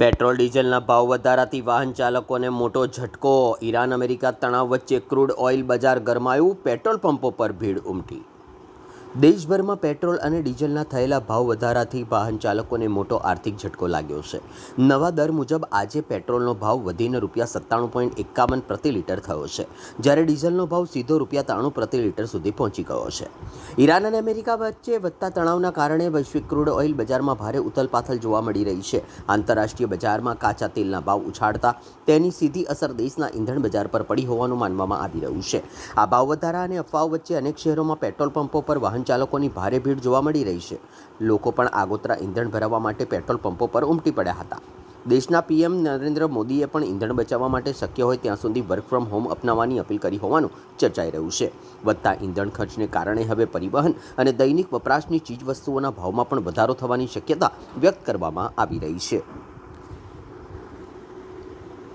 Petrol ડીઝલના ભાવ વધારાથી વાહન ચાલકોને મોટો ઝટકો. ઈરાન અમેરિકા તણાવ વચ્ચે ક્રૂડ ઓઇલ બજાર ગરમાયું. પેટ્રોલ પંપો પર ભીડ ઉમટી. દેશભરમાં પેટ્રોલ અને ડીઝલના થયેલા ભાવ વધારાથી વાહન ચાલકોને મોટો આર્થિક ઝટકો લાગ્યો છે. નવા દર મુજબ આજે પેટ્રોલનો ભાવ વધીને ₹97.51 પ્રતિ લીટર થયો છે, જ્યારે ડીઝલનો ભાવ સીધો ₹93 પ્રતિ લીટર સુધી પહોંચી ગયો છે. ઈરાન અને અમેરિકા વચ્ચે વધતા તણાવના કારણે વૈશ્વિક ક્રૂડ ઓઇલ બજારમાં ભારે ઉથલપાથલ જોવા મળી રહી છે. આંતરરાષ્ટ્રીય બજારમાં કાચા તેલના ભાવ ઉછાળતા તેની સીધી અસર દેશના ઇંધણ બજાર પર પડી હોવાનું માનવામાં આવી રહ્યું છે. આ ભાવ વધારા અને અફવાઓ વચ્ચે અનેક શહેરોમાં પેટ્રોલ પંપો પર વાહન ચાલકોની ભારે ભીડ જોવા મળી રહી છે. લોકો પણ આગોતરા ઇંધણ ભરાવવા માટે પેટ્રોલ પંપો પર ઉમટી પડ્યા હતા. દેશના પીએમ નરેન્દ્ર મોદીએ પણ ઇંધણ બચાવવા માટે શક્ય હોય ત્યાં સુધી વર્ક ફ્રોમ હોમ અપનાવવાની અપીલ કરી હોવાનું ચર્ચાઈ રહ્યું છે. વધતા ઇંધણ ખર્ચને કારણે હવે પરિવહન અને દૈનિક વપરાશની ચીજવસ્તુઓના ભાવમાં પણ વધારો થવાની શક્યતા વ્યક્ત કરવામાં આવી રહી છે.